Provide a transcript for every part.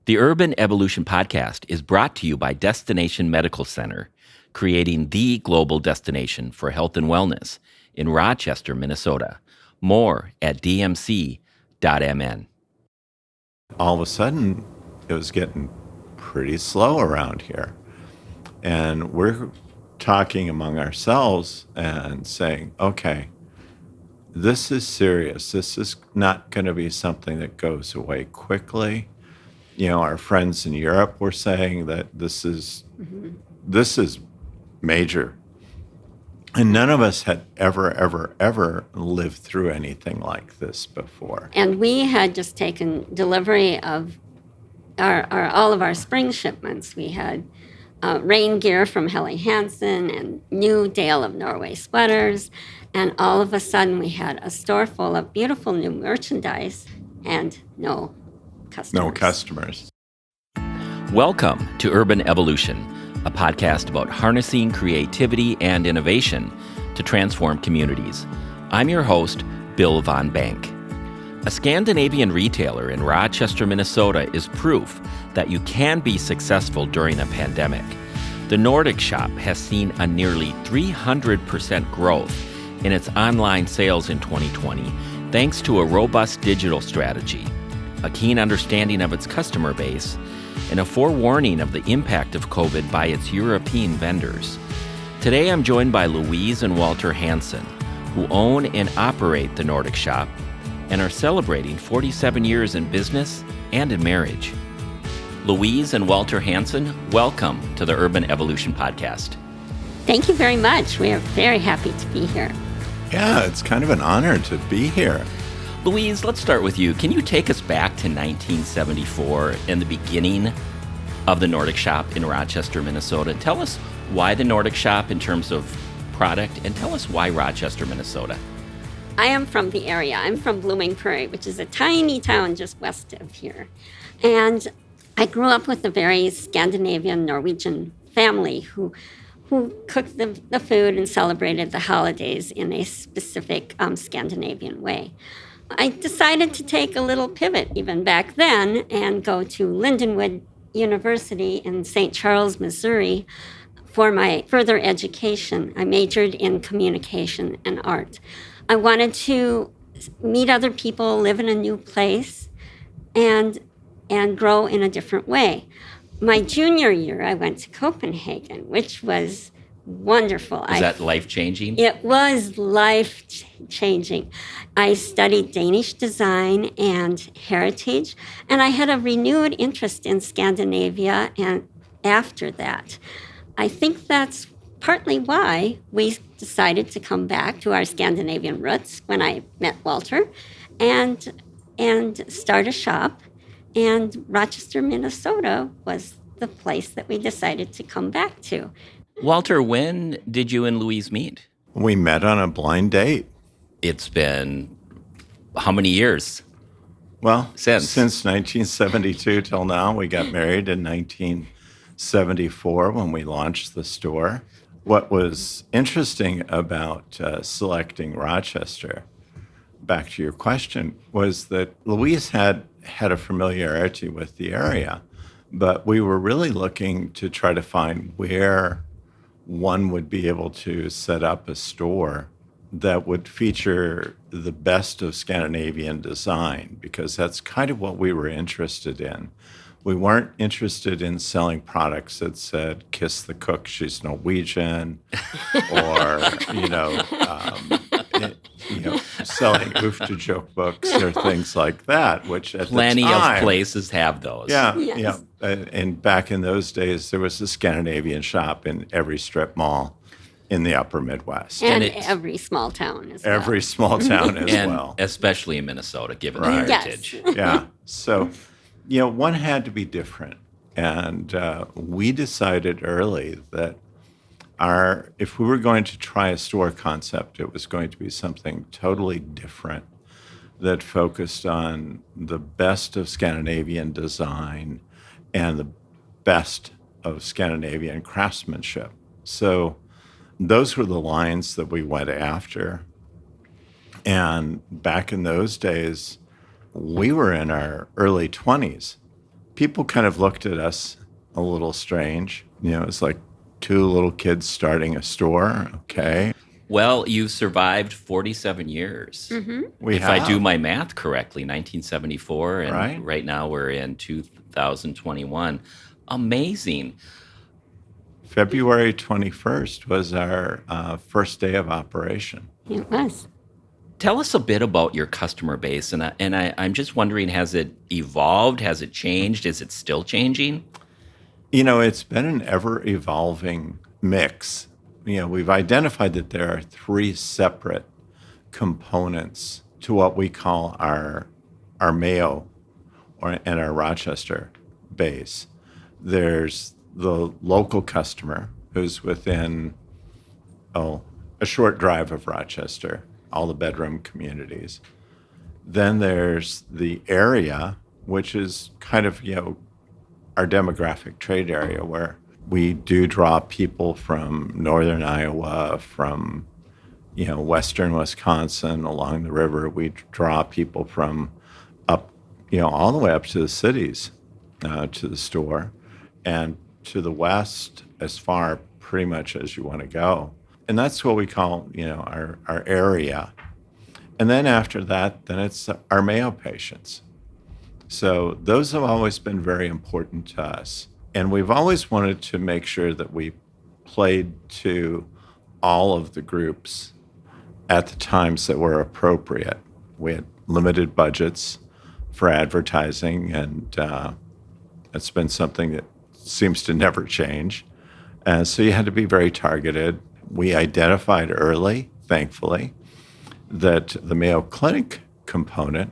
The Urban Evolution Podcast is brought to you by Destination Medical Center, creating the global destination for health and wellness in Rochester, Minnesota. More at dmc.mn. All of a sudden, it was getting pretty slow around here. And we're talking among ourselves and saying, okay, this is serious. This is not going to be something that goes away quickly. You know, our friends in Europe were saying that this is major. And none of us had ever lived through anything like this before. And we had just taken delivery of all of our spring shipments. We had rain gear from Helly Hansen and new Dale of Norway sweaters. And all of a sudden, we had a store full of beautiful new merchandise and no customers. No customers. Welcome to Urban Evolution, a podcast about harnessing creativity and innovation to transform communities. I'm your host, Bill Von Bank. A Scandinavian retailer in Rochester, Minnesota is proof that you can be successful during a pandemic. The Nordic Shop has seen a nearly 300% growth in its online sales in 2020, thanks to a robust digital strategy, a keen understanding of its customer base, and a forewarning of the impact of COVID by its European vendors. Today I'm joined by Louise and Walter Hanson, who own and operate the Nordic Shop and are celebrating 47 years in business and in marriage. Louise and Walter Hanson, welcome to the Urban Evolution Podcast. Thank you very much. We are very happy to be here. Yeah, it's kind of an honor to be here. Louise, let's start with you. Can you take us back to 1974 and the beginning of the Nordic Shop in Rochester, Minnesota? Tell us why the Nordic Shop in terms of product, and tell us why Rochester, Minnesota. I am from the area. I'm from Blooming Prairie, which is a tiny town just west of here. And I grew up with a very Scandinavian Norwegian family who cooked the food and celebrated the holidays in a specific Scandinavian way. I decided to take a little pivot even back then and go to Lindenwood University in St. Charles, Missouri for my further education. I majored in communication and art. I wanted to meet other people, live in a new place, and grow in a different way. My junior year, I went to Copenhagen, which was wonderful. Was that life-changing? It was life-changing. I studied Danish design and heritage, and I had a renewed interest in Scandinavia and after that. I think that's partly why we decided to come back to our Scandinavian roots when I met Walter and start a shop. And Rochester, Minnesota was the place that we decided to come back to. Walter, when did you and Louise meet? We met on a blind date. It's been how many years? Well, since 1972 till now. We got married in 1974 when we launched the store. What was interesting about selecting Rochester, back to your question, was that Louise had a familiarity with the area, but we were really looking to try to find where one would be able to set up a store that would feature the best of Scandinavian design, because that's kind of what we were interested in. We weren't interested in selling products that said, kiss the cook, she's Norwegian, or, selling oofta joke books or things like that, which at plenty the time, of places have those. Yeah, Yes. yeah. And back in those days, there was a Scandinavian shop in every strip mall in the upper Midwest. And every small town as well. Every small town as and well. especially in Minnesota, given Right. the heritage. Yes. Yeah. So, one had to be different. And we decided early that if we were going to try a store concept, it was going to be something totally different that focused on the best of Scandinavian design and the best of Scandinavian craftsmanship. So those were the lines that we went after. And back in those days, we were in our early 20s. people kind of looked at us a little strange. It's like two little kids starting a store. Okay. Well, you've survived 47 years. We If have. I do my math correctly, 1974, and Right. right now we're in 2021. Amazing. February 21st was our first day of operation. It was. Tell us a bit about your customer base, and I'm just wondering, has it evolved? Has it changed? Is it still changing? It's been an ever-evolving mix. We've identified that there are three separate components to what we call our Mayo and our Rochester base. There's the local customer who's within a short drive of Rochester, all the bedroom communities. Then there's the area, which is kind of our demographic trade area, where we do draw people from northern Iowa, from western Wisconsin, along the river. We draw people from up, all the way up to the cities, to the store, and to the west as far pretty much as you want to go. And that's what we call, our area. And then after that, then it's our Mayo patients. So those have always been very important to us. And we've always wanted to make sure that we played to all of the groups at the times that were appropriate. We had limited budgets for advertising, and it's been something that seems to never change. So you had to be very targeted. We identified early, thankfully, that the Mayo Clinic component,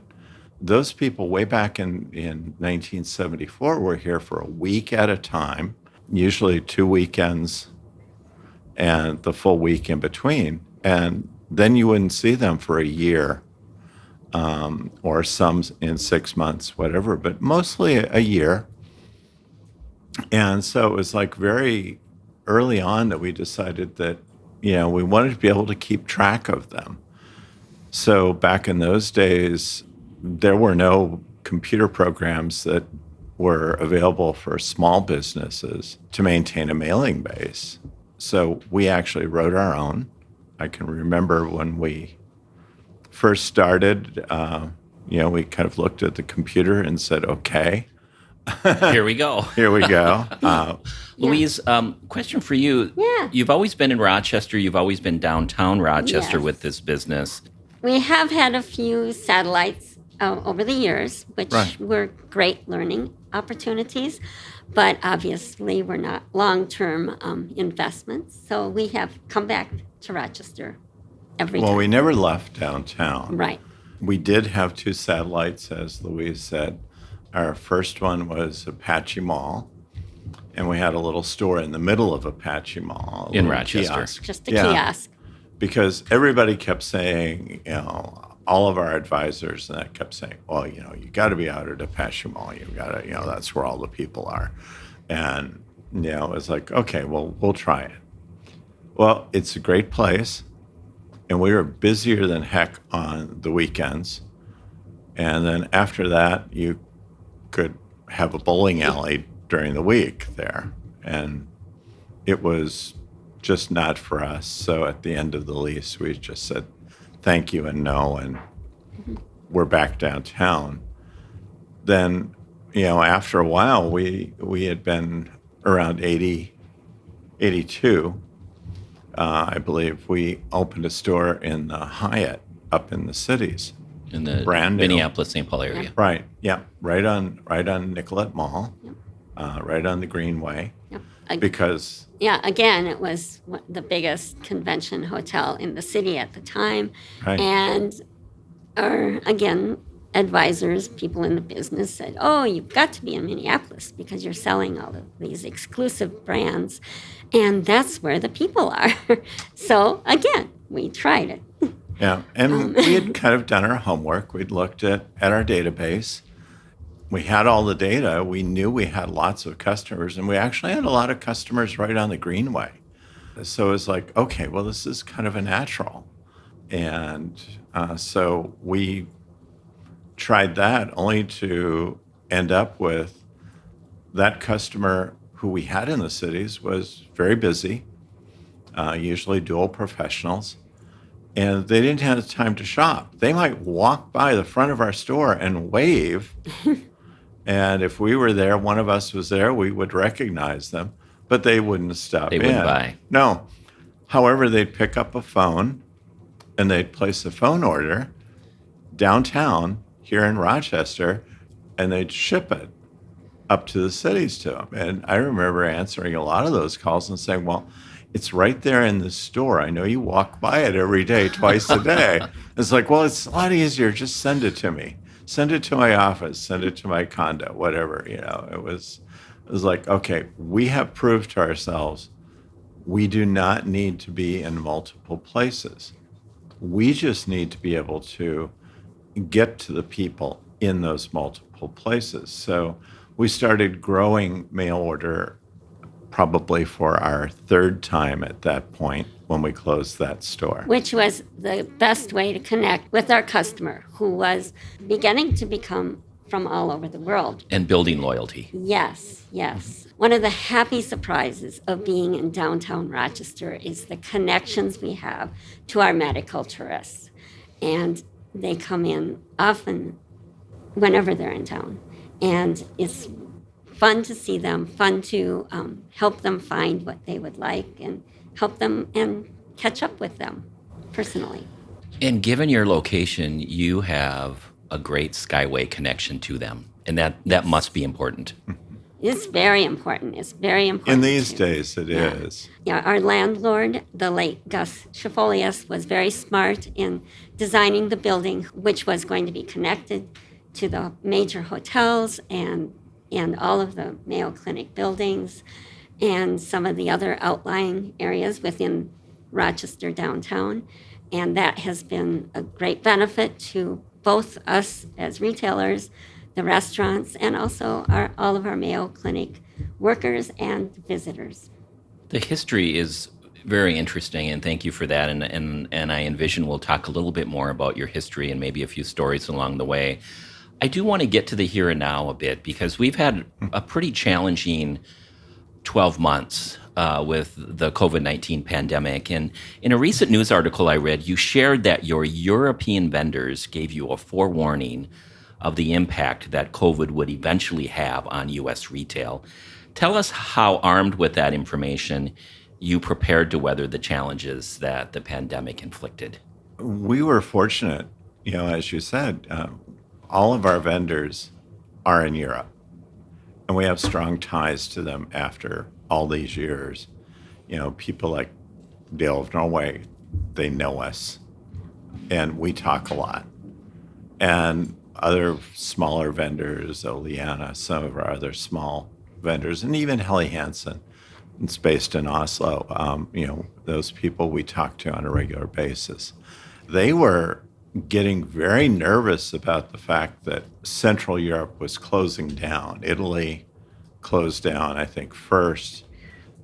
those people way back in 1974 were here for a week at a time, usually 2 weekends and the full week in between. And then you wouldn't see them for a year, or some in 6 months, whatever, but mostly a year. And so it was like very early on that we decided that, we wanted to be able to keep track of them. So back in those days, there were no computer programs that were available for small businesses to maintain a mailing base. So we actually wrote our own. I can remember when we first started, we kind of looked at the computer and said, okay. Here we go. Here we go. Louise, question for you. Yeah. You've always been in Rochester. You've always been downtown Rochester Yes. with this business. We have had a few satellites over the years, which Right. were great learning opportunities, but obviously we're not long-term investments. So we have come back to Rochester every Well, time. we never left downtown. Right. We did have two satellites, as Louise said. Our first one was Apache Mall, and we had a little store in the middle of Apache Mall. A In little Rochester. kiosk. Just a Yeah. kiosk. Because everybody kept saying, all of our advisors and that kept saying, well, you got to be out at Apache Mall. You got to, that's where all the people are. And, it was like, okay, well, we'll try it. Well, it's a great place. And we were busier than heck on the weekends. And then after that, you could have a bowling alley during the week there. And it was just not for us. So at the end of the lease, we just said thank you and no, and we're back downtown. Then, after a while, we had been around 82, I believe. We opened a store in the Hyatt up in the cities. In the Brand new. Minneapolis, St. Paul area. Right. Yeah. Right on Nicollet Mall, right on the Greenway, Yep. because Yeah, again, it was the biggest convention hotel in the city at the time. Right. And our, again, advisors, people in the business said, oh, you've got to be in Minneapolis because you're selling all of these exclusive brands. And that's where the people are. So, again, we tried it. yeah, and we had kind of done our homework. We'd looked at our database. We had all the data. We knew we had lots of customers, and we actually had a lot of customers right on the Greenway. So it was like, okay, well, this is kind of a natural. And so we tried that only to end up with that customer who we had in the cities was very busy, usually dual professionals, and they didn't have time to shop. They might walk by the front of our store and wave. And if we were there, one of us was there, we would recognize them, but they wouldn't stop They in. wouldn't buy. No. However, they'd pick up a phone and they'd place a phone order downtown here in Rochester, and they'd ship it up to the cities to them. And I remember answering a lot of those calls and saying, well, it's right there in the store. I know you walk by it every day, twice a day. It's like, well, it's a lot easier. Just send it to me. Send it to my office. Send it to my condo, whatever. It was like, okay, we have proved to ourselves we do not need to be in multiple places. We just need to be able to get to the people in those multiple places. So we started growing mail order probably for our third time at that point when we closed that store. Which was the best way to connect with our customer, who was beginning to become from all over the world. And building loyalty. Yes, yes. One of the happy surprises of being in downtown Rochester is the connections we have to our medical tourists. And they come in often whenever they're in town. And it's fun to see them, fun to help them find what they would like and help them and catch up with them personally. And given your location, you have a great Skyway connection to them. And that must be important. It's very important. It's very important. In these days, it is. Yeah, our landlord, the late Gus Schifolius, was very smart in designing the building, which was going to be connected to the major hotels and all of the Mayo Clinic buildings and some of the other outlying areas within Rochester downtown. And that has been a great benefit to both us as retailers, the restaurants, and also all of our Mayo Clinic workers and visitors. The history is very interesting, and thank you for that. And I envision we'll talk a little bit more about your history and maybe a few stories along the way. I do want to get to the here and now a bit because we've had a pretty challenging 12 months with the COVID-19 pandemic. And in a recent news article I read, you shared that your European vendors gave you a forewarning of the impact that COVID would eventually have on U.S. retail. Tell us how, armed with that information, you prepared to weather the challenges that the pandemic inflicted. We were fortunate, as you said, all of our vendors are in Europe, and we have strong ties to them after all these years. People like Dale of Norway, they know us, and we talk a lot. And other smaller vendors, Oleana, some of our other small vendors, and even Helly Hansen, it's based in Oslo. Those people we talk to on a regular basis. They were getting very nervous about the fact that Central Europe was closing down. Italy closed down, I think, first.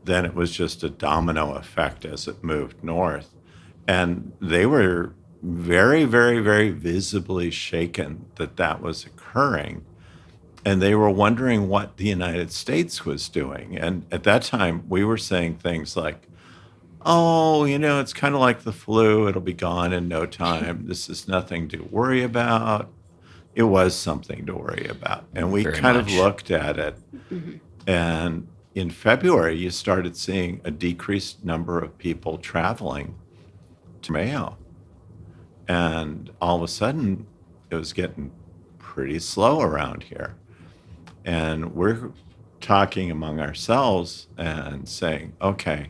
Then it was just a domino effect as it moved north. And they were very, very, very visibly shaken that was occurring. And they were wondering what the United States was doing. And at that time, we were saying things like, oh, it's kind of like the flu. It'll be gone in no time. This is nothing to worry about. It was something to worry about. And we Very kind much. of looked at it. And in February, you started seeing a decreased number of people traveling to Mayo. And all of a sudden, it was getting pretty slow around here. And we're talking among ourselves and saying, okay,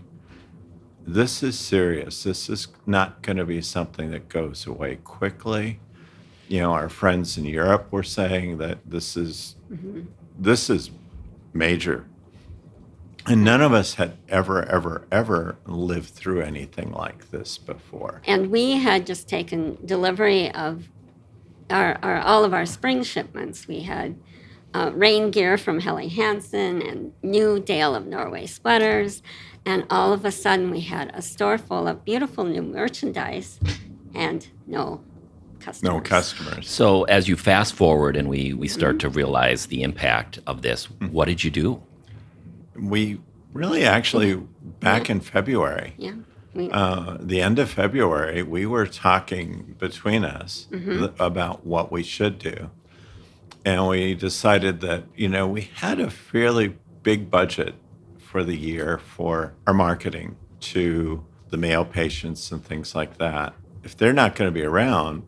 this is serious. This is not going to be something that goes away quickly. Our friends in Europe were saying that this is major. And none of us had ever lived through anything like this before. And we had just taken delivery of all of our spring shipments. We had rain gear from Helly Hansen and new Dale of Norway sweaters. And all of a sudden, we had a store full of beautiful new merchandise and no customers. No customers. So as you fast forward and we start to realize the impact of this, what did you do? We really actually, back in February, Yeah. the end of February, we were talking between us about what we should do. And we decided that, we had a fairly big budget for the year for our marketing to the male patients and things like that. If they're not going to be around,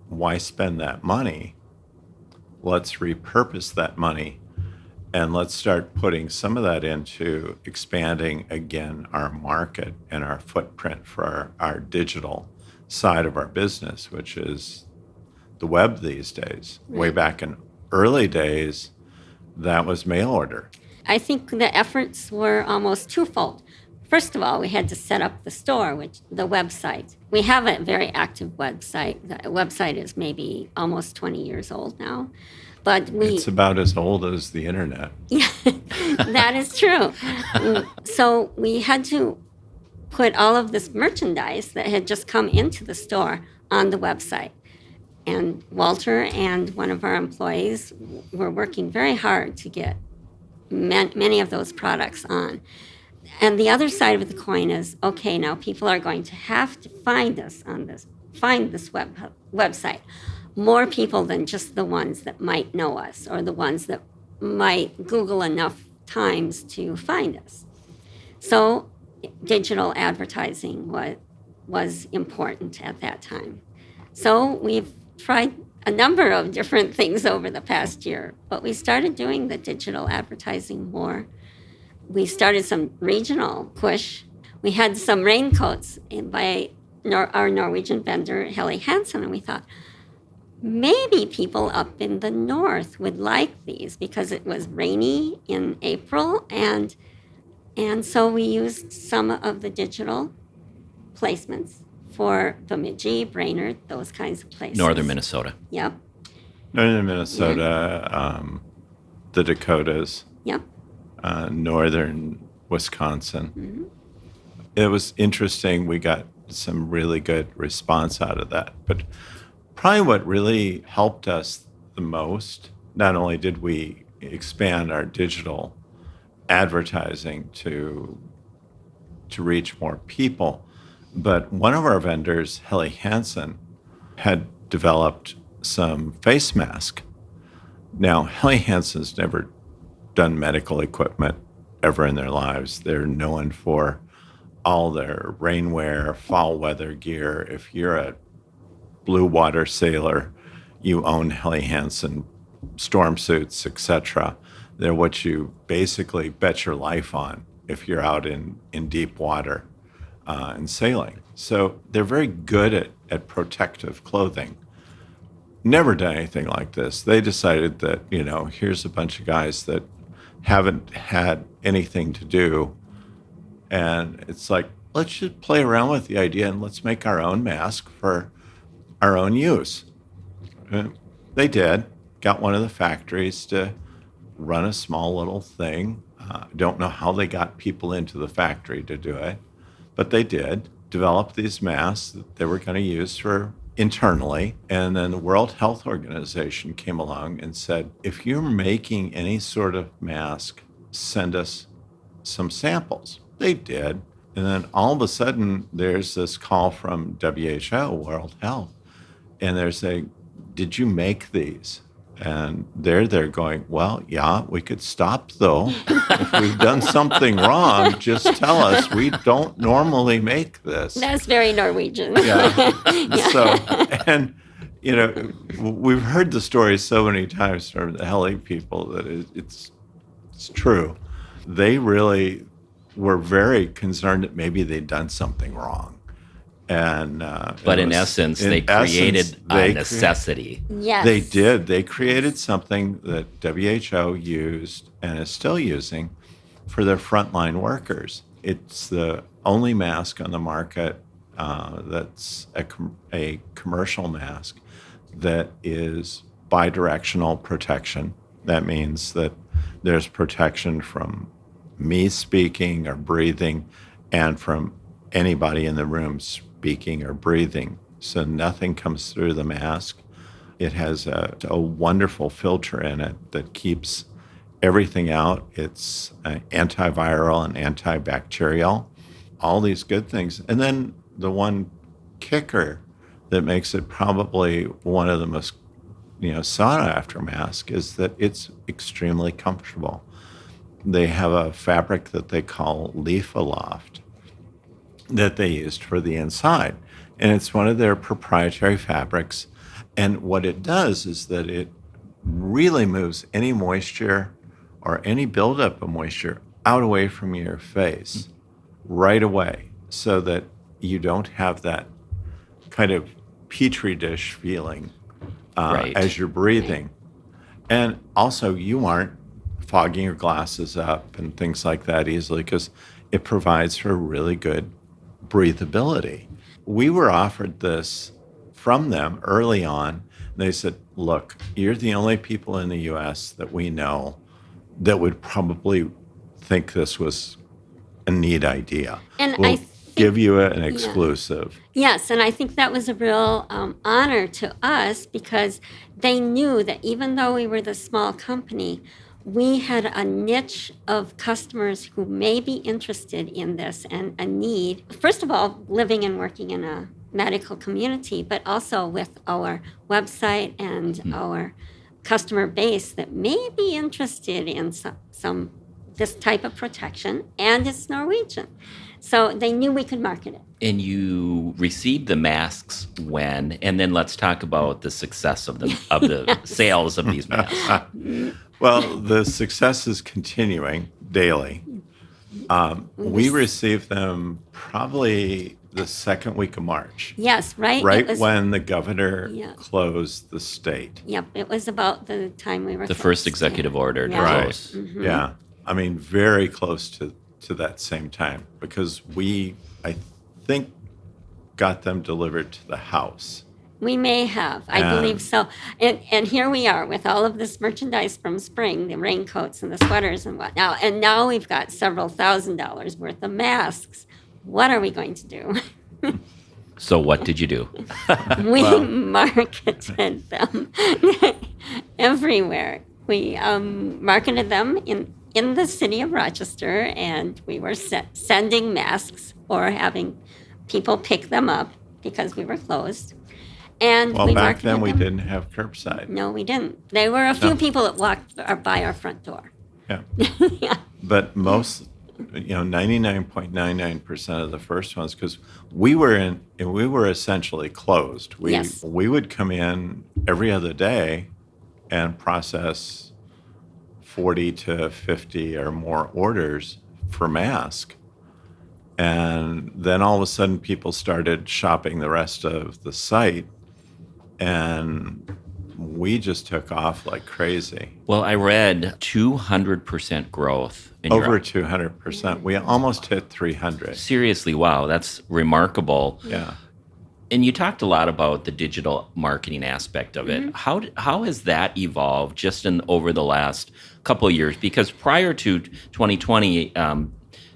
why spend that money? Let's repurpose that money and let's start putting some of that into expanding, again, our market and our footprint for our digital side of our business, which is the web these days. Right. Way back in early days, that was mail order. I think the efforts were almost twofold. First of all, we had to set up the store, the website. We have a very active website. The website is maybe almost 20 years old now. But It's about as old as the internet. Yeah, that is true. So we had to put all of this merchandise that had just come into the store on the website. And Walter and one of our employees were working very hard to get many of those products on. And the other side of the coin is, okay, now people are going to have to find this website. More people than just the ones that might know us or the ones that might Google enough times to find us. So digital advertising was important at that time. So we've tried a number of different things over the past year, but we started doing the digital advertising more. We started some regional push. We had some raincoats by our Norwegian vendor, Helly Hansen, and we thought, maybe people up in the north would like these because it was rainy in April, and so we used some of the digital placements for Bemidji, Brainerd, those kinds of places. Northern Minnesota. Yep. Northern Minnesota, the Dakotas. Yep. Northern Wisconsin. It was interesting. We got some really good response out of that. But probably what really helped us the most, not only did we expand our digital advertising to reach more people, but one of our vendors, Helly Hansen, had developed some face mask. Now, Helly Hansen's never done medical equipment ever in their lives. They're known for all their rainwear, foul weather gear. If you're a blue water sailor, you own Helly Hansen storm suits, etc. They're what you basically bet your life on if you're out in deep water and sailing. So they're very good at protective clothing. Never done anything like this. They decided that, here's a bunch of guys that haven't had anything to do. And it's like, let's just play around with the idea and let's make our own mask for our own use. They did. Got one of the factories to run a small little thing. Don't know how they got people into the factory to do it, but they did develop these masks that they were going to use for internally. And then the World Health Organization came along and said, if you're making any sort of mask, send us some samples. They did. And then all of a sudden, there's this call from WHO, World Health, and they're saying, did you make these? And they're going, well, yeah, we could stop, though. If we've done something wrong, just tell us. We don't normally make this. That's very Norwegian. Yeah. So, and, we've heard the story so many times from the Helly people that it's true. They really were very concerned that maybe they'd done something wrong. And but in essence, they created a necessity. Yes. They did. They created something that WHO used and is still using for their frontline workers. It's the only mask on the market that's a commercial mask that is bidirectional protection. That means that there's protection from me speaking or breathing and from anybody in the room speaking or breathing. so nothing comes through the mask. It has a wonderful filter in it that keeps everything out. It's antiviral and antibacterial, all these good things. And then the one kicker that makes it probably one of the most sought after masks is that it's extremely comfortable. They have a fabric that they call Leaf Aloft that they used for the inside. And it's one of their proprietary fabrics. And what it does is that it really moves any moisture or any buildup of moisture out away from your face right away, so that you don't have that kind of petri dish feeling Right. as you're breathing. And also, you aren't fogging your glasses up and things like that easily, because it provides for really good breathability. We were offered this from them early on. They said, look, you're the only people in the U.S. that we know that would probably think this was a neat idea. And we'll I think, give you an exclusive. Yes, and I think that was a real honor to us, because they knew that even though we were the small company, we had a niche of customers who may be interested in this and a need. First of all, living and working in a medical community, but also with our website and our customer base that may be interested in some this type of protection, and it's Norwegian. So they knew we could market it. And you received the masks when, and then let's talk about the success of the sales of these masks. Well, the success is continuing daily. We received them probably the second week of March. Yes, right? Right when the governor closed the state. Yep, it was about the time we were The first executive order to Right. close. Yeah. I mean, very close to that same time, because I think, got them delivered to the house. We may have, I believe so. And here we are with all of this merchandise from spring, the raincoats and the sweaters and whatnot. And now we've got several $1,000s worth of masks. What are we going to do? So what did you do? We marketed them everywhere. We marketed them in the city of Rochester, and we were sending masks or having people pick them up because we were closed. And Well, we back then marketed we them. didn't have curbside. No, we didn't. There were a few No. people that walked by our front door. Yeah. Yeah. But most, 99.99% of the first ones, because we were essentially closed. Yes. We would come in every other day and process 40 to 50 or more orders for mask. And then all of a sudden people started shopping the rest of the site, and we just took off like crazy. Well, I read 200% growth in Over your 200%. We almost hit 300. Seriously, wow, that's remarkable. Yeah. And you talked a lot about the digital marketing aspect of it. How has that evolved just over the last couple of years? Because prior to 2020,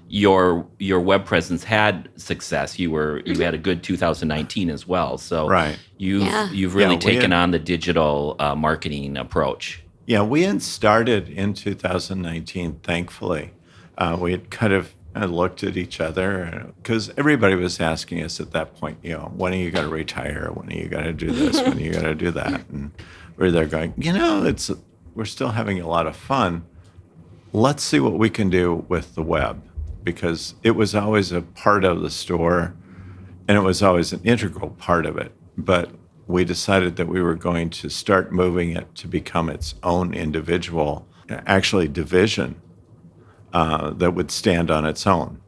your web presence had success. You had a good 2019 as well. So Right. you've really Yeah, taken on the digital marketing approach. Yeah, we had started in 2019, thankfully. We had kind of looked at each other, because everybody was asking us at that point, when are you going to retire? When are you going to do this? When are you going to do that? And we're there going, we're still having a lot of fun. Let's see what we can do with the web, because it was always a part of the store and it was always an integral part of it. But we decided that we were going to start moving it to become its own individual, actually division that would stand on its own.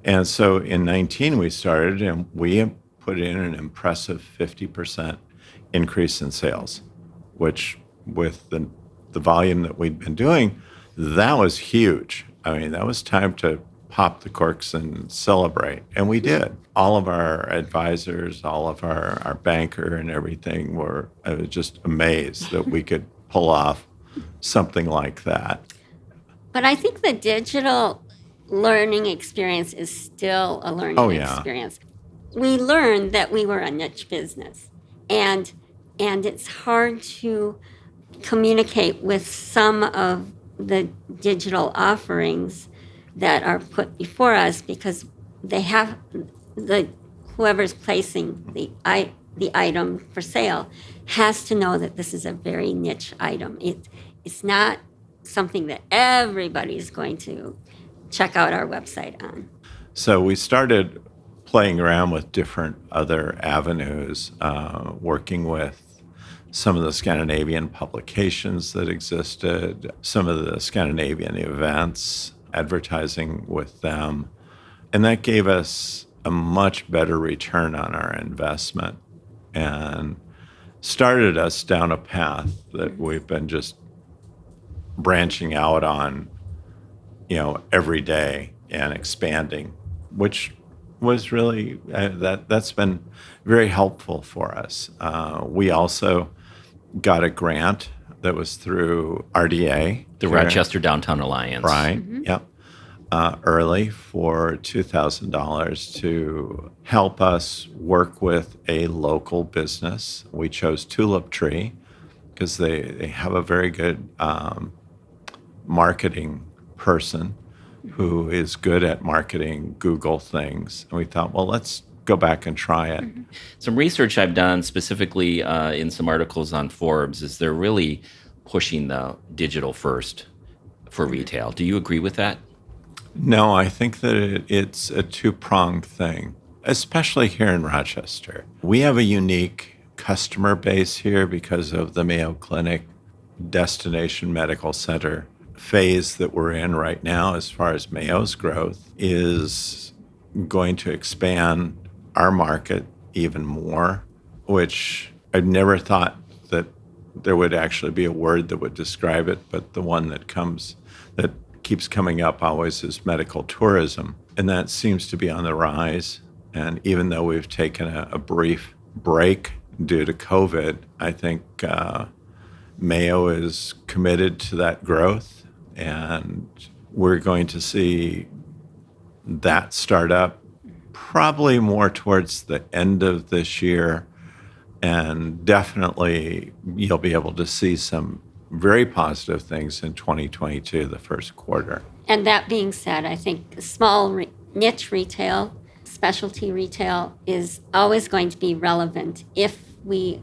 And so in 19 we started, and we put in an impressive 50% increase in sales, which with the volume that we'd been doing, that was huge. I mean, that was time to pop the corks and celebrate. And we did. All of our advisors, all of our banker and everything were just amazed that we could pull off something like that. But I think the digital learning experience is still a learning experience. we learned that we were a niche business, and it's hard to communicate with some of the digital offerings that are put before us because they have the whoever's placing the item for sale has to know that this is a very niche item. It's not something that everybody's going to check out our website on. So we started playing around with different other avenues, working with some of the Scandinavian publications that existed, some of the Scandinavian events, advertising with them. And that gave us a much better return on our investment and started us down a path that we've been just branching out on, every day and expanding, which was really, that's been very helpful for us. We also got a grant that was through RDA. The Rochester Downtown Alliance. Right, yep. Early for $2,000 to help us work with a local business. We chose Tulip Tree because they have a very good marketing person who is good at marketing Google things. And we thought, well, let's go back and try it. Some research I've done specifically in some articles on Forbes is they're really pushing the digital first for retail. Do you agree with that? No, I think that it's a two-pronged thing, especially here in Rochester. We have a unique customer base here because of the Mayo Clinic Destination Medical Center phase that we're in right now as far as Mayo's growth is going to expand our market even more, which I've never thought that there would actually be a word that would describe it, but the one that keeps coming up always is medical tourism. And that seems to be on the rise. And even though we've taken a brief break due to COVID, I think Mayo is committed to that growth. And we're going to see that start up probably more towards the end of this year. And definitely you'll be able to see some very positive things in 2022, the first quarter. And that being said, I think small niche retail, specialty retail is always going to be relevant if we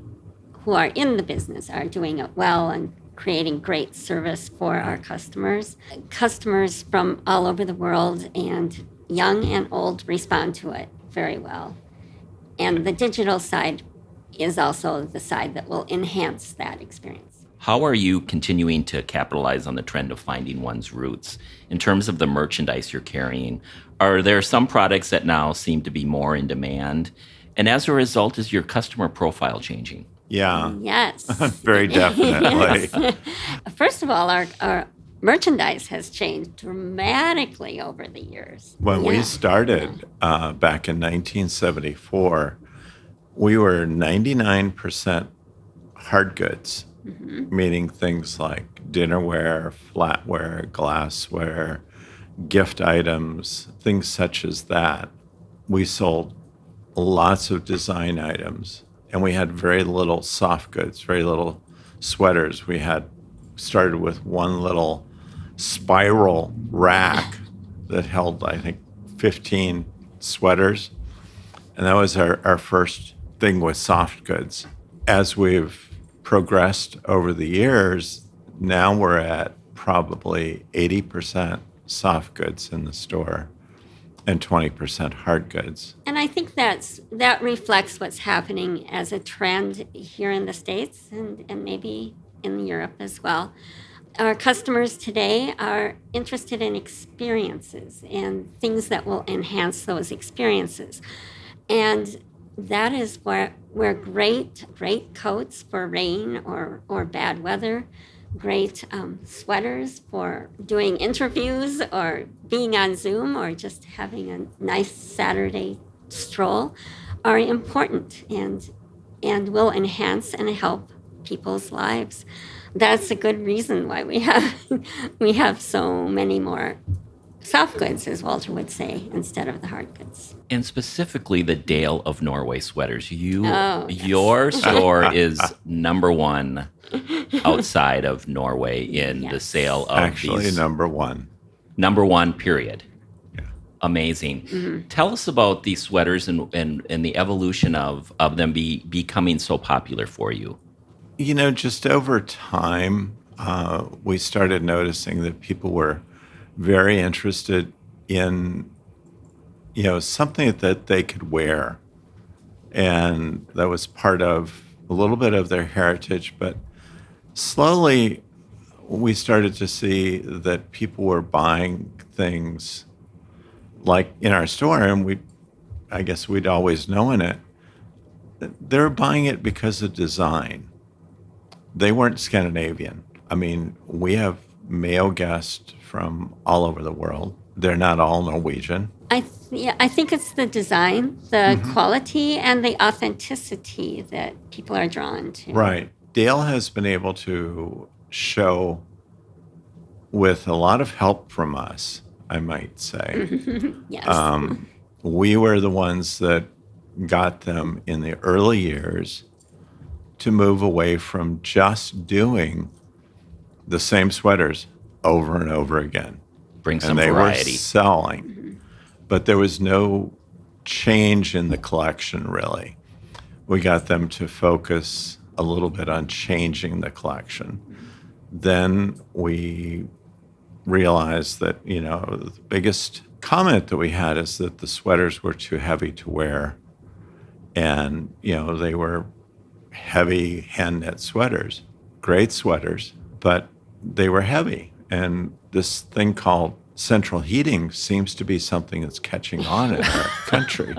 who are in the business are doing it well and creating great service for our customers. Customers from all over the world and young and old respond to it very well. And the digital side is also the side that will enhance that experience. How are you continuing to capitalize on the trend of finding one's roots in terms of the merchandise you're carrying? Are there some products that now seem to be more in demand? And as a result, is your customer profile changing? Yeah. Yes. Very definitely. Yes. First of all, our merchandise has changed dramatically over the years. When we started back in 1974, we were 99% hard goods, meaning things like dinnerware, flatware, glassware, gift items, things such as that. We sold lots of design items, and we had very little soft goods, very little sweaters. We had started with one little spiral rack that held, I think, 15 sweaters. And that was our first thing with soft goods. As we've progressed over the years, now we're at probably 80% soft goods in the store and 20% hard goods. And I think that reflects what's happening as a trend here in the States and maybe in Europe as well. Our customers today are interested in experiences and things that will enhance those experiences. And that is where great coats for rain or bad weather, great sweaters for doing interviews or being on Zoom or just having a nice Saturday stroll are important and will enhance and help people's lives. That's a good reason why we have so many more soft goods, as Walter would say, instead of the hard goods. And specifically the Dale of Norway sweaters. Oh, yes. Your store is number one outside of Norway in the Yes. sale of Actually, these. number one. Number one, period. Yeah. Amazing. Mm-hmm. Tell us about these sweaters and the evolution of them becoming so popular for you. Just over time, we started noticing that people were very interested in, something that they could wear. And that was part of a little bit of their heritage. But slowly, we started to see that people were buying things like in our store, and I guess we'd always known it. They were buying it because of design. They weren't Scandinavian. I mean, we have male guests from all over the world. They're not all Norwegian. I think it's the design, the quality, and the authenticity that people are drawn to. Right. Dale has been able to show, with a lot of help from us, I might say. Yes. We were the ones that got them in the early years to move away from just doing the same sweaters over and over again. Bring some And they variety. were selling, but there was no change in the collection, really. We got them to focus a little bit on changing the collection. Then we realized that, the biggest comment that we had is that the sweaters were too heavy to wear. And, they were heavy hand knit sweaters, great sweaters, but they were heavy. And this thing called central heating seems to be something that's catching on in our country.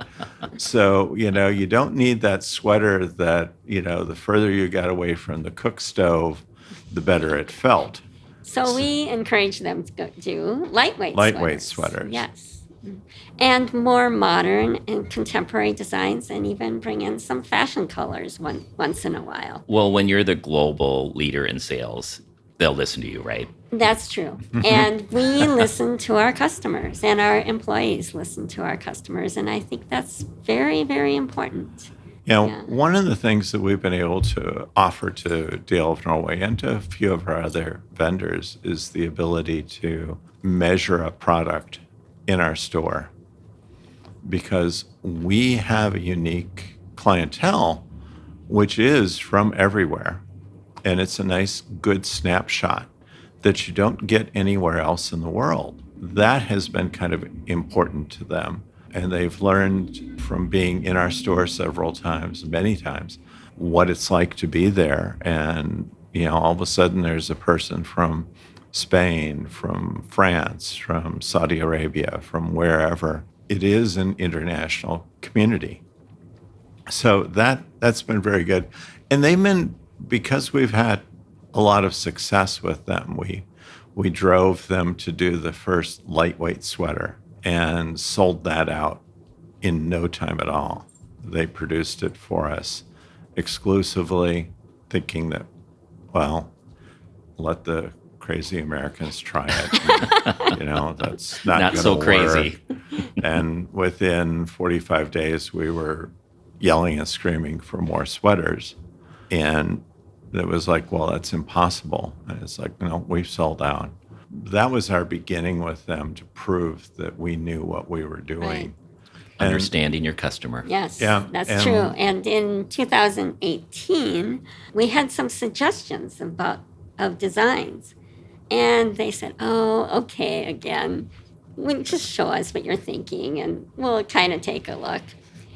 So, you don't need that sweater that, the further you got away from the cook stove, the better it felt. So we encourage them to do lightweight sweaters. Yes. And more modern and contemporary designs, and even bring in some fashion colors once in a while. Well, when you're the global leader in sales, they'll listen to you, right? That's true. And we listen to our customers, and our employees listen to our customers. And I think that's very, very important. One of the things that we've been able to offer to Dale of Norway and to a few of our other vendors is the ability to measure a product in our store, because we have a unique clientele, which is from everywhere. And it's a nice, good snapshot that you don't get anywhere else in the world. That has been kind of important to them. And they've learned from being in our store several times, many times, what it's like to be there. And, all of a sudden there's a person from Spain, from France, from Saudi Arabia, from wherever. It is an international community. So that's been very good. And they've been, because we've had a lot of success with them, we drove them to do the first lightweight sweater and sold that out in no time at all. They produced it for us exclusively, thinking that, well, let the crazy Americans try it. That's not so gonna crazy. work. And within 45 days, we were yelling and screaming for more sweaters. And it was like, well, that's impossible. And it's like, no, we've sold out. That was our beginning with them, to prove that we knew what we were doing. Right. Understanding your customer. Yes, Yeah, that's and- true. And in 2018, we had some suggestions of designs. And they said, oh, okay, again, just show us what you're thinking and we'll kind of take a look.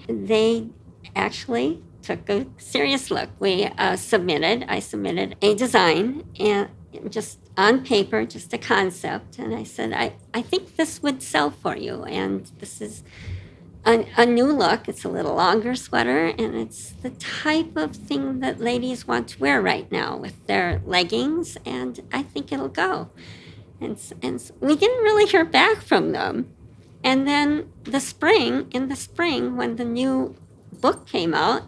They actually took a serious look. I submitted a design, and just on paper, just a concept. And I said, I think this would sell for you. And this is a new look. It's a little longer sweater, and it's the type of thing that ladies want to wear right now with their leggings, and I think it'll go. And we didn't really hear back from them. And then in the spring, when the new book came out,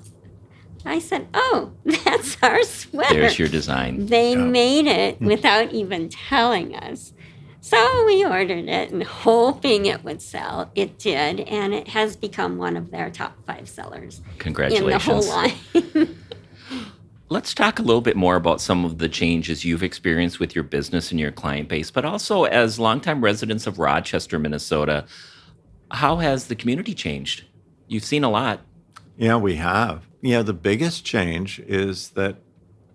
I said, oh, that's our sweater. There's your design. They made it without even telling us. So we ordered it and hoping it would sell. It did, and it has become one of their top 5 sellers in the whole Congratulations. line. Let's talk a little bit more about some of the changes you've experienced with your business and your client base, but also as longtime residents of Rochester, Minnesota, how has the community changed? You've seen a lot. Yeah, we have. Yeah, the biggest change is that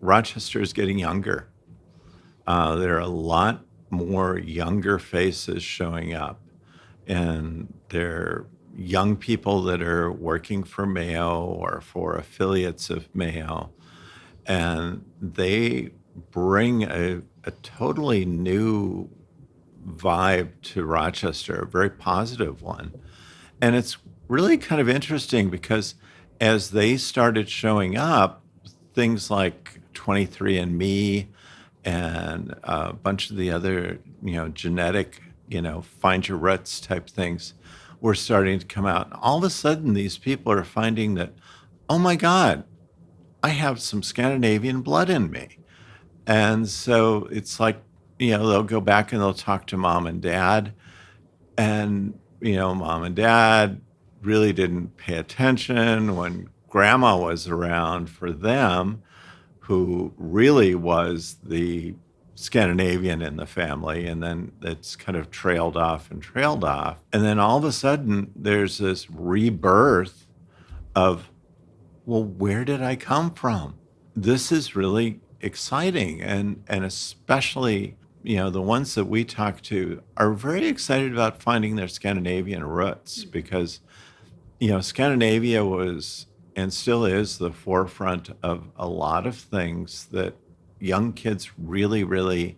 Rochester is getting younger. There are a lot more younger faces showing up, and they're young people that are working for Mayo or for affiliates of Mayo, and they bring a totally new vibe to Rochester, a very positive one. And it's really kind of interesting because as they started showing up, things like 23andMe and a bunch of the other, genetic, find your roots type things were starting to come out. And all of a sudden, these people are finding that, oh my God, I have some Scandinavian blood in me. And so it's like, they'll go back and they'll talk to mom and dad. And, mom and dad really didn't pay attention when grandma was around for them, who really was the Scandinavian in the family. And then it's kind of trailed off. And then all of a sudden, there's this rebirth of, well, where did I come from? This is really exciting. And especially, the ones that we talk to are very excited about finding their Scandinavian roots because, Scandinavia was and still is the forefront of a lot of things that young kids really, really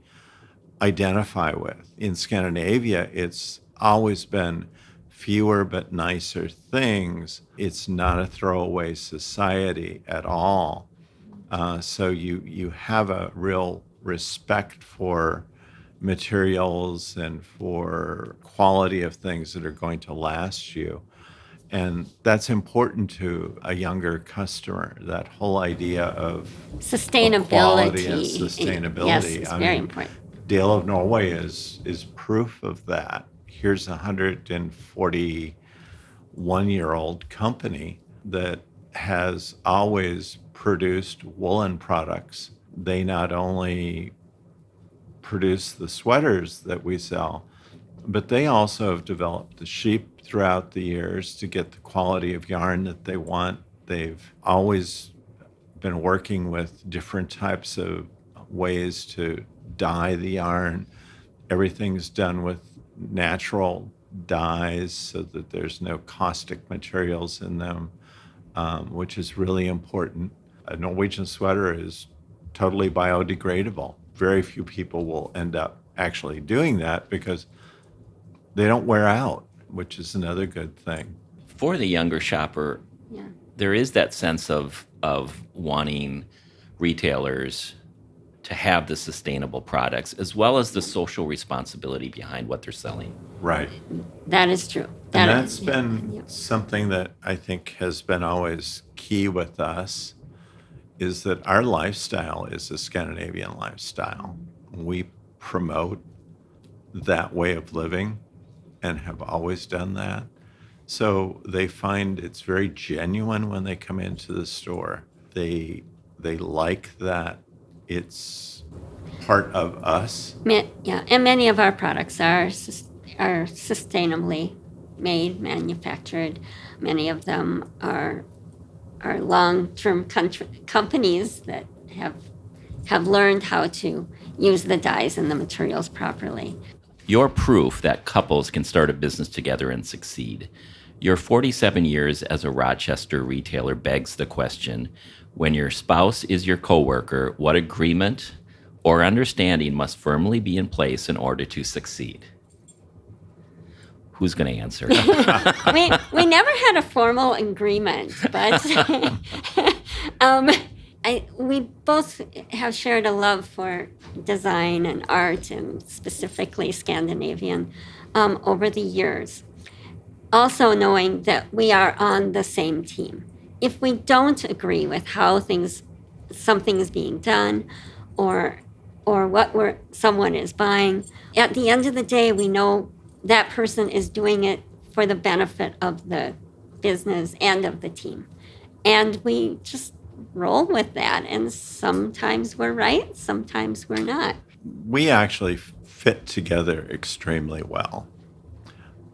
identify with. In Scandinavia, it's always been fewer but nicer things. It's not a throwaway society at all. So you have a real respect for materials and for quality of things that are going to last you. And that's important to a younger customer, that whole idea of Sustainability. quality and sustainability. Yes, it's very important. Dale of Norway is proof of that. Here's a 141-year-old company that has always produced woolen products. They not only produce the sweaters that we sell, but they also have developed the sheep throughout the years to get the quality of yarn that they want. They've always been working with different types of ways to dye the yarn. Everything's done with natural dyes so that there's no caustic materials in them, which is really important. A Norwegian sweater is totally biodegradable. Very few people will end up actually doing that because they don't wear out, which is another good thing. For the younger shopper, Yeah. there is that sense of wanting retailers to have the sustainable products as well as the social responsibility behind what they're selling. Right. That is true. And that's been something that I think has been always key with us, is that our lifestyle is a Scandinavian lifestyle. We promote that way of living and have always done that. So they find it's very genuine when they come into the store. They like that it's part of us. Yeah, and many of our products are sustainably made, manufactured. Many of them are long-term companies that have learned how to use the dyes and the materials properly. You're proof that couples can start a business together and succeed. Your 47 years as a Rochester retailer begs the question, when your spouse is your coworker, what agreement or understanding must firmly be in place in order to succeed? Who's going to answer? We never had a formal agreement, but we both have shared a love for design and art, and specifically Scandinavian, over the years. Also knowing that we are on the same team. If we don't agree with how something is being done, or or someone is buying. At the end of the day, we know that person is doing it for the benefit of the business and of the team. And we just roll with that. And sometimes we're right, sometimes we're not. We actually fit together extremely well.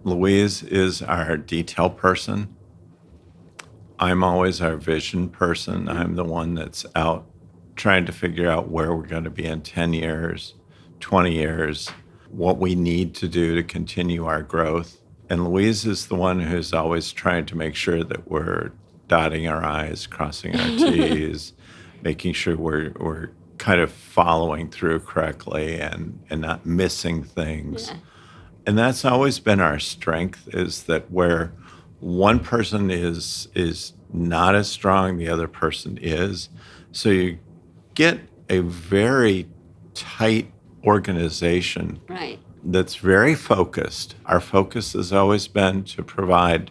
Louise is our detail person. I'm always our vision person. I'm the one that's out trying to figure out where we're going to be in 10 years, 20 years, what we need to do to continue our growth. And Louise is the one who's always trying to make sure that we're dotting our I's, crossing our T's, making sure we're kind of following through correctly and not missing things. Yeah. And that's always been our strength, is that where one person is not as strong, the other person is. So you get a very tight organization Right. that's very focused. Our focus has always been to provide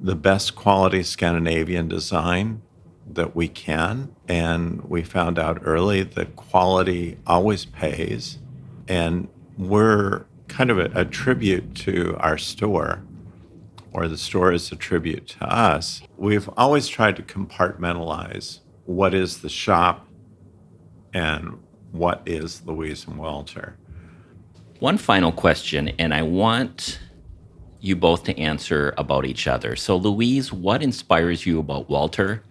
the best quality Scandinavian design that we can. And we found out early that quality always pays. And we're kind of a tribute to our store, or the store is a tribute to us. We've always tried to compartmentalize what is the shop and what is Louise and Walter. One final question, and I want you both to answer about each other. So, Louise, what inspires you about Walter?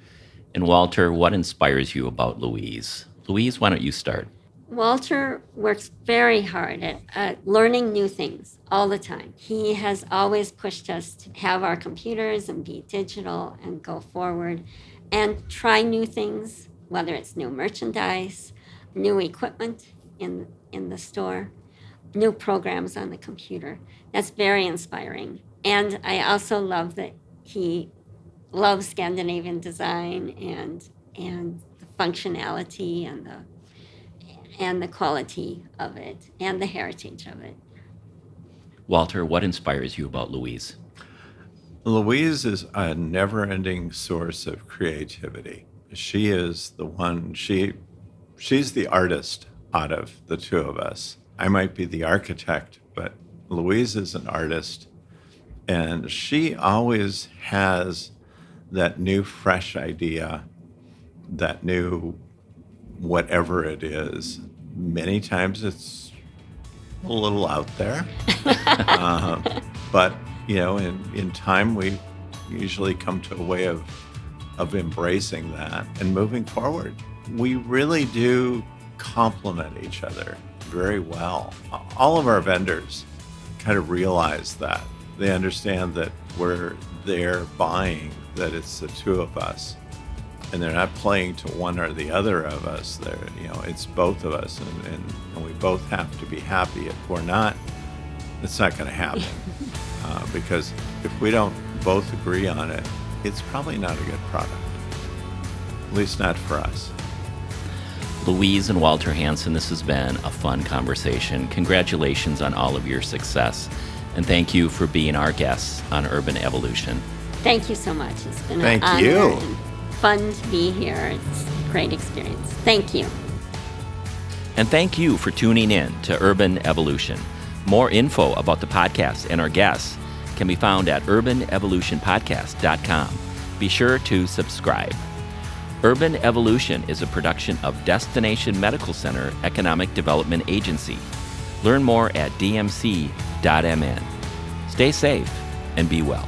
And Walter, what inspires you about Louise? Louise, why don't you start? Walter works very hard at learning new things all the time. He has always pushed us to have our computers and be digital and go forward and try new things, whether it's new merchandise, new equipment in the store, new programs on the computer. That's very inspiring. And I also love that he loves Scandinavian design and the functionality and the quality of it and the heritage of it. Walter, what inspires you about Louise? Louise is a never-ending source of creativity. She is the one, she's the artist out of the two of us. I might be the architect, but Louise is an artist. And she always has that new, fresh idea, that new whatever it is. Many times it's a little out there. But, in time, we usually come to a way of embracing that and moving forward. We really do complement each other very well. All of our vendors kind of realize that. They understand that we're there buying, that it's the two of us. And they're not playing to one or the other of us. It's both of us, and we both have to be happy. If we're not, it's not going to happen. Because if we don't both agree on it, it's probably not a good product. At least not for us. Louise and Walter Hanson, this has been a fun conversation. Congratulations on all of your success. And thank you for being our guests on Urban Evolution. Thank you so much. It's been Thank an honor you. and fun to be here. It's a great experience. Thank you. And thank you for tuning in to Urban Evolution. More info about the podcast and our guests can be found at urbanevolutionpodcast.com. Be sure to subscribe. Urban Evolution is a production of Destination Medical Center Economic Development Agency. Learn more at dmc.mn. Stay safe and be well.